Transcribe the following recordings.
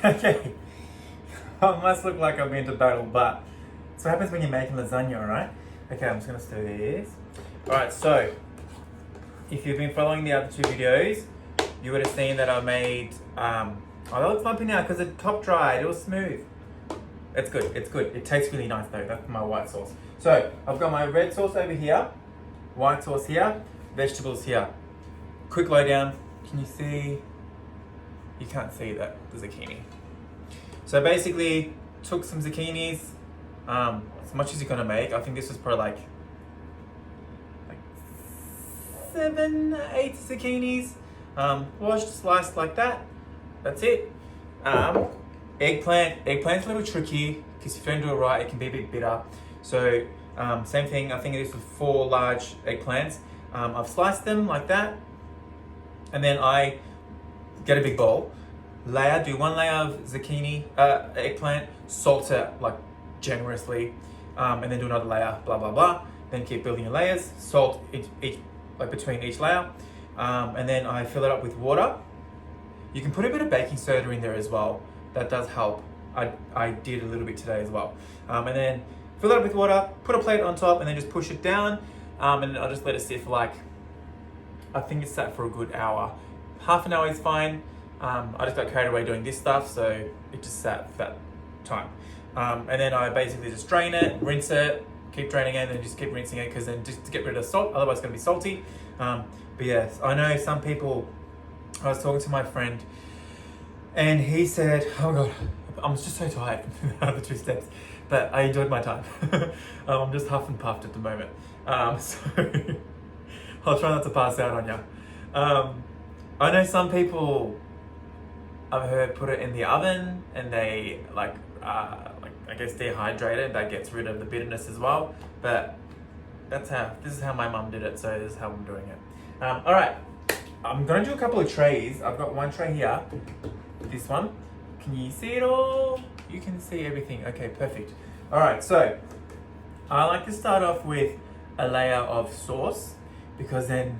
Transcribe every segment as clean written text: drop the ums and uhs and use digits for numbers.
Okay. I must look like I'm going to battle, but that's what happens when you're making lasagna, alright? Okay, I'm just going to stir this. Alright, so if you've been following the other two videos, you would have seen that I made, oh, that looks lumpy now because it top dried, it was smooth. It's good, it's good. It tastes really nice though, that's my white sauce. So, I've got my red sauce over here, white sauce here, vegetables here. Quick lowdown, can you see? You can't see that, the zucchini. So basically, took some zucchinis, as much as you're gonna make. I think this was probably like 7, 8 zucchinis. Washed, sliced like that. That's it. Eggplant's a little tricky because if you don't do it right, it can be a bit bitter. So same thing. I think this was 4 large eggplants. I've sliced them like that, and then I get a big bowl. Do 1 layer of zucchini, eggplant, salt it like generously, and then do another layer, blah blah blah. Then keep building your layers, salt each like between each layer, and then I fill it up with water. You can put a bit of baking soda in there as well. That does help. I did a little bit today as well. And then fill it up with water, put a plate on top, and then just push it down, and then I'll just let it sit for like, I think it's sat for a good hour. Half an hour is fine. I just got carried away doing this stuff, so it just sat for that time. And then I basically just drain it, rinse it, keep draining it, and then just keep rinsing it, because then just to get rid of the salt, otherwise it's going to be salty. But yes, I know some people, I was talking to my friend, and he said, oh god, I'm just so tired from the other 2 steps, but I enjoyed my time. I'm just huff and puffed at the moment. So I'll try not to pass out on you. I know some people, I've heard, put it in the oven and they like I guess dehydrate it. That gets rid of the bitterness as well. But this is how my mum did it, so this is how I'm doing it. All right, I'm gonna do a couple of trays. I've got 1 tray here. This one, can you see it all? You can see everything. Okay, perfect. All right, so I like to start off with a layer of sauce, because then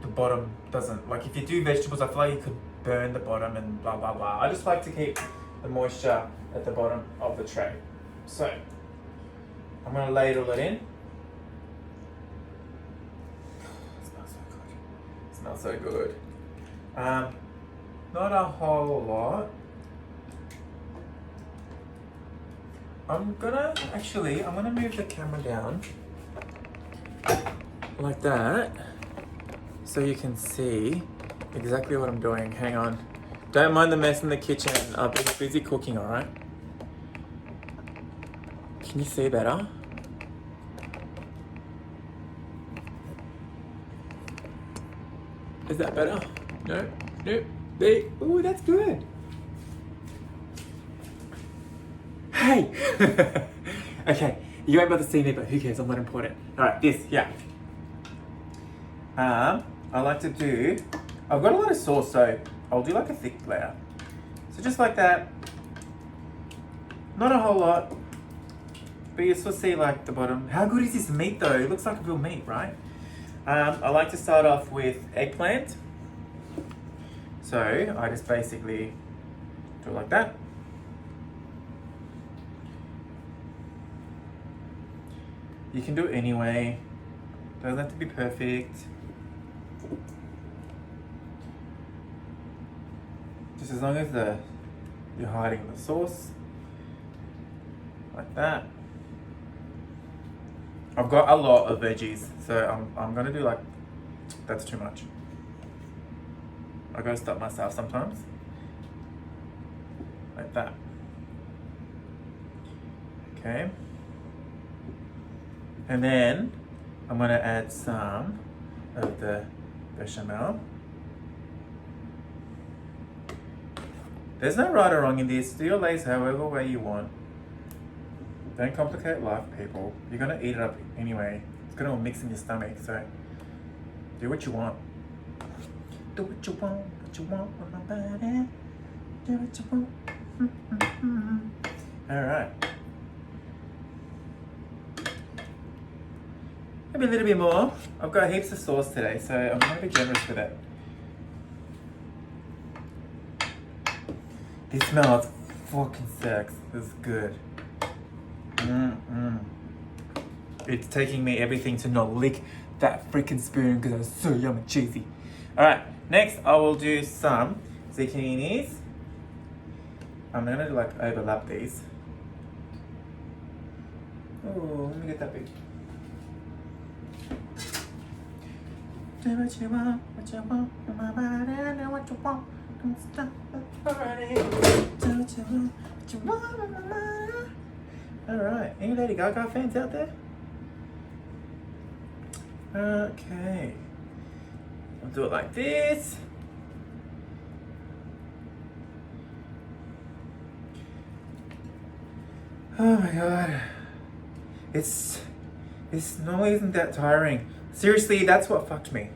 the bottom doesn't, like if you do vegetables, I feel like you could burn the bottom and blah blah blah. I just like to keep the moisture at the bottom of the tray. So I'm gonna ladle it in. It smells so good. It smells so good. Not a whole lot. I'm gonna move the camera down like that, so you can see exactly what I'm doing. Hang on. Don't mind the mess in the kitchen. I've been busy cooking, alright? Can you see better? Is that better? No? Nope. There. Ooh, that's good. Hey! Okay, you ain't about to see me, but who cares? I'm not important. Alright, this, yeah. I like to do, I've got a lot of sauce, so I'll do like a thick layer. So just like that. Not a whole lot, but you still see like the bottom. How good is this meat though? It looks like real meat, right? I like to start off with eggplant. So I just basically do it like that. You can do it anyway. Doesn't have to be perfect. Just as long as you're hiding the sauce. Like that. I've got a lot of veggies, so I'm gonna do like, that's too much. I gotta stop myself sometimes. Like that. Okay. And then I'm gonna add some of the bechamel. There's no right or wrong in this. Do your lace however way you want. Don't complicate life, people. You're gonna eat it up anyway. It's gonna all mix in your stomach, so do what you want. Do what you want with my body. Do what you want. Alright. Maybe a little bit more. I've got heaps of sauce today, so I'm gonna be generous with it. This smells fucking sex. This is good. It's taking me everything to not lick that freaking spoon because it's so yummy cheesy. Alright, next I will do some zucchinis. I'm gonna like overlap these. Oh, let me get that big. Do what you want, my body, I know what you want. Don't stop the party. Do what you want, my body. Alright, any Lady Gaga fans out there? Okay. I'll do it like this. Oh my god. It's normally isn't that tiring. Seriously, that's what fucked me.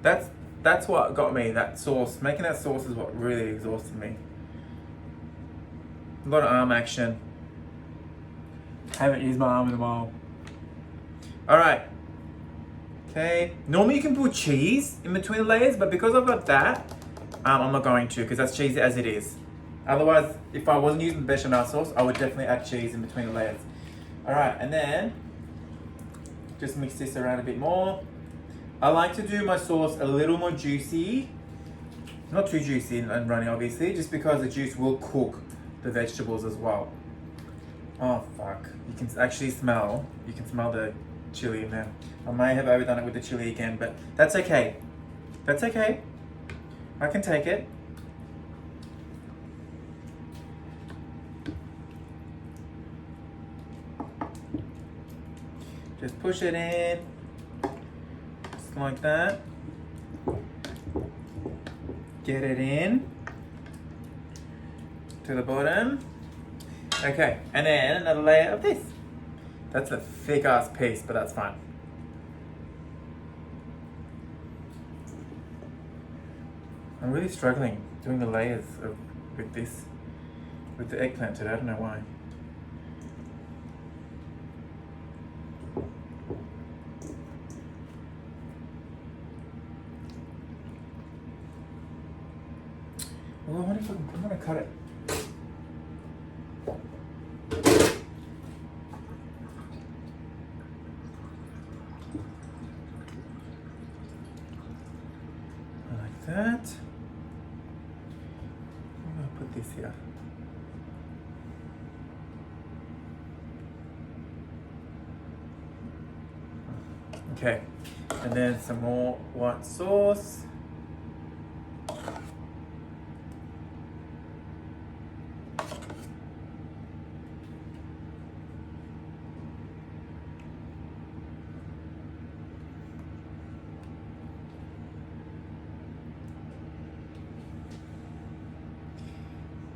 That's what got me, that sauce. Making that sauce is what really exhausted me. A lot of arm action. Haven't used my arm in a while. Alright. Okay. Normally you can put cheese in between the layers, but because I've got that, I'm not going to, because that's cheesy as it is. Otherwise, if I wasn't using bechamel sauce, I would definitely add cheese in between the layers. Alright, and then just mix this around a bit more. I like to do my sauce a little more juicy. Not too juicy and runny, obviously, just because the juice will cook the vegetables as well. Oh fuck, you can actually smell, the chili in there. I may have overdone it with the chili again, but that's okay. That's okay. I can take it. Just push it in, just like that. Get it in to the bottom. Okay, and then another layer of this. That's a thick ass piece, but that's fine. I'm really struggling doing the layers with the eggplant today. I don't know why. Well, I wonder if I'm gonna cut it. Like that. I'm gonna put this here. Okay, and then some more white sauce.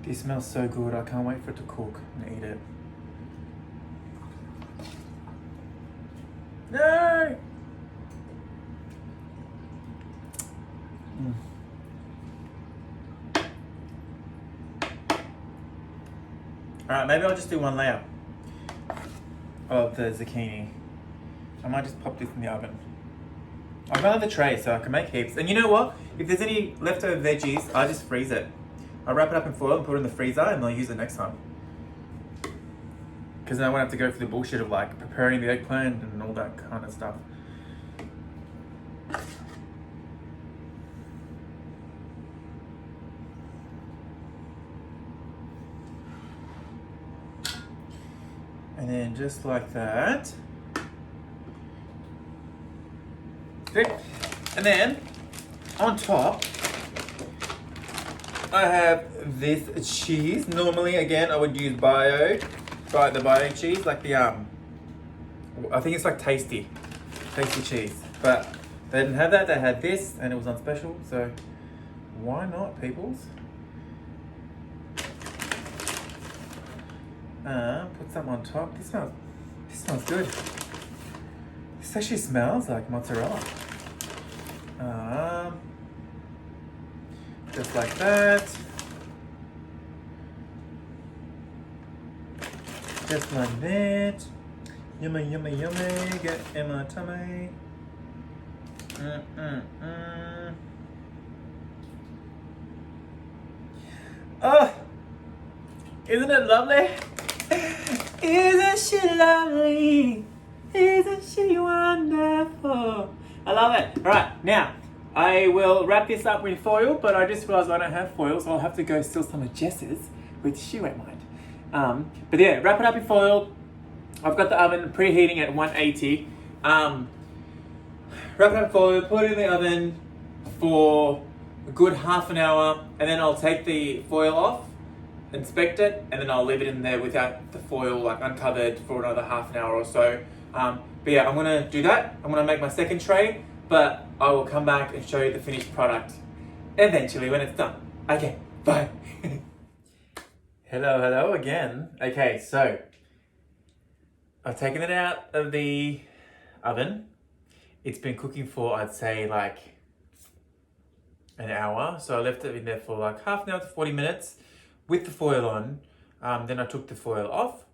This smells so good, I can't wait for it to cook and eat it. No! Alright, maybe I'll just do one layer of the zucchini. I might just pop this in the oven. I've got another tray so I can make heaps. And you know what? If there's any leftover veggies, I just freeze it. I wrap it up in foil and put it in the freezer and I'll use it next time. Because then I won't have to go through the bullshit of like preparing the eggplant and all that kind of stuff. And then just like that. Okay. And then on top, I have this cheese. Normally, again, I would use the bio cheese, like the I think it's like tasty cheese. But they didn't have that. They had this, and it was on special. So why not, peoples? Put some on top. This smells good. This actually smells like mozzarella. Just like that. Just like that. Yummy, yummy, yummy. Get in my tummy. Oh! Isn't it lovely? Isn't she lovely? Isn't she wonderful? I love it. All right, now I will wrap this up with foil, but I just realized I don't have foil, so I'll have to go steal some of Jess's with she won't mind. But yeah, wrap it up in foil. I've got the oven preheating at 180. Wrap it up in foil, put it in the oven for a good half an hour, and then I'll take the foil off, inspect it, and then I'll leave it in there without the foil like uncovered for another half an hour or so. But yeah, I'm gonna do that. I'm gonna make my second tray, but I will come back and show you the finished product eventually when it's done. Okay, bye. Hello again. Okay, so I've taken it out of the oven. It's been cooking for, I'd say, like an hour. So I left it in there for like half an hour to 40 minutes with the foil on. Then I took the foil off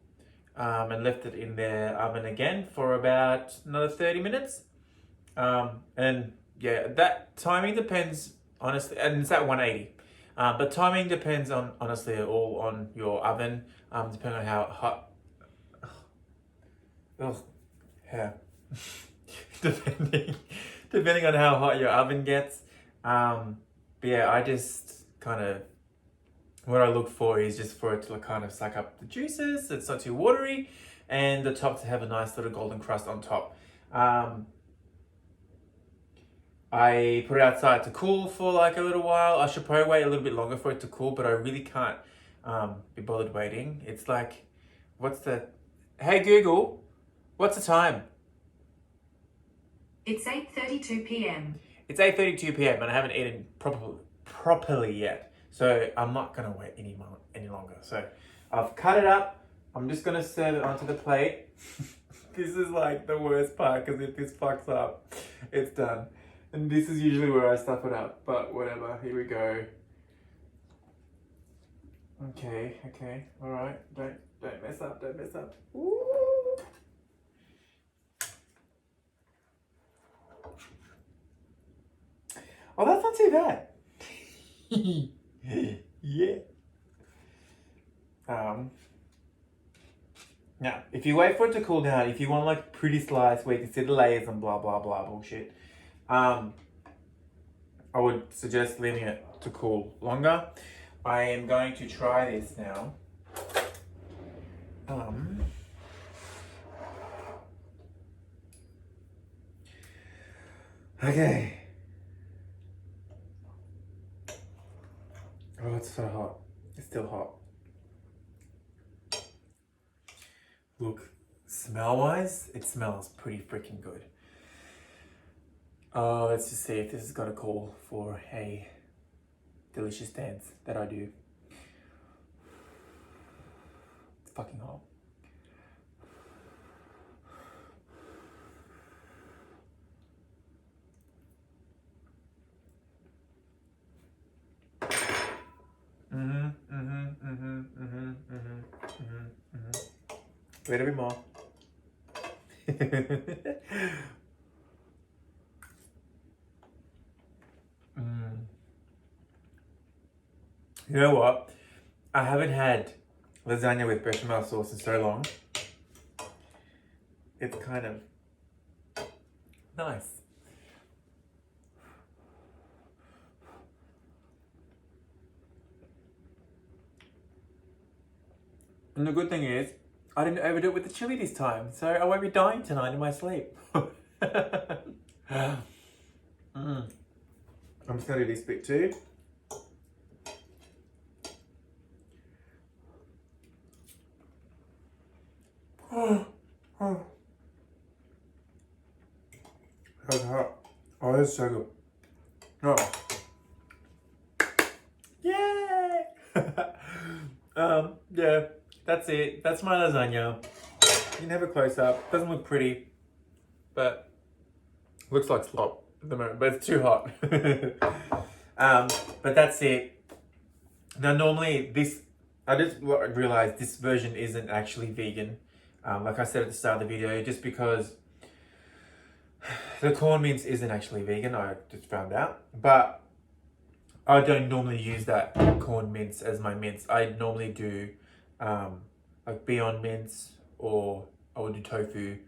and left it in the oven again for about another 30 minutes. And yeah, that timing depends, honestly, and it's at 180. But timing depends on, honestly, all on your oven, depending on how hot. Oh, yeah. depending on how hot your oven gets. But yeah, I just kind of, what I look for is just for it to kind of suck up the juices. It's not too watery, and the top to have a nice little golden crust on top. I put it outside to cool for like a little while. I should probably wait a little bit longer for it to cool, but I really can't be bothered waiting. It's like, hey Google, what's the time? It's 8:32 p.m. It's 8:32 p.m. and I haven't eaten properly yet. So I'm not gonna wait any longer. So I've cut it up. I'm just gonna serve it onto the plate. This is like the worst part, because if this fucks up, it's done. And this is usually where I stuff it up, but whatever, here we go. Okay, all right, don't mess up, Ooh. Oh, that's not too bad. Yeah. Now, if you wait for it to cool down, if you want like pretty slice where you can see the layers and blah blah blah bullshit, I would suggest leaving it to cool longer. I am going to try this now. Okay. Oh, it's so hot. It's still hot. Look, smell-wise, it smells pretty freaking good. Let's just see if this has got a call for a delicious dance that I do. It's fucking hot. Wait a bit more. You know what? I haven't had lasagna with bechamel sauce in so long. It's kind of nice. And the good thing is, I didn't overdo it with the chili this time, so I won't be dying tonight in my sleep. I'm just gonna do this bit too. That's hot. Oh, that's so good. Oh. Yay! Yeah, that's it. That's my lasagna. You can have a close up. Doesn't look pretty, but looks like slop at the moment, but it's too hot. But that's it. Now, normally I just realized this version isn't actually vegan. Like I said at the start of the video, just because the corn mince isn't actually vegan, I just found out. But I don't normally use that corn mince as my mince. I normally do like Beyond Mince, or I would do tofu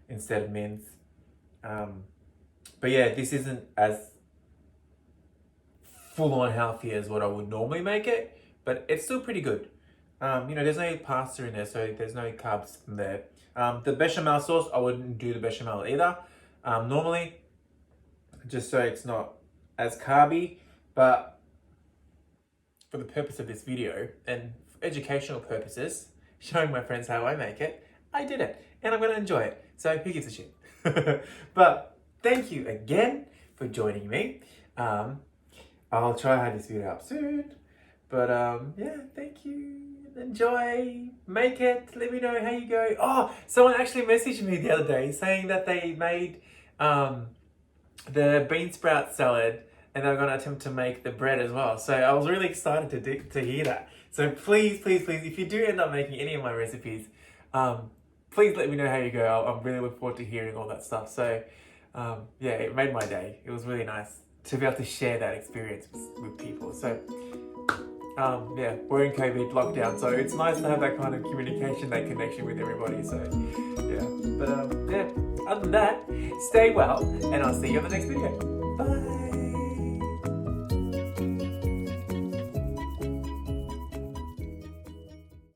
instead of mince. But yeah, this isn't as full on healthy as what I would normally make it, but it's still pretty good. There's no pasta in there, so there's no carbs from there. The bechamel sauce, I wouldn't do the bechamel either. Normally, just so it's not as carby, but for the purpose of this video and for educational purposes, showing my friends how I make it, I did it and I'm gonna enjoy it. So who gives a shit? But thank you again for joining me. I'll try to have this video up soon. But yeah, thank you. Enjoy, make it, let me know how you go. Oh, someone actually messaged me the other day saying that they made the bean sprout salad and they're going to attempt to make the bread as well. So I was really excited to hear that. So please, please, please, if you do end up making any of my recipes, please let me know how you go. I'm really looking forward to hearing all that stuff. So yeah, it made my day. It was really nice to be able to share that experience with people. So yeah, we're in COVID lockdown, so it's nice to have that kind of communication, that connection with everybody. So yeah, but yeah, other than that, stay well, and I'll see you on the next video. Bye.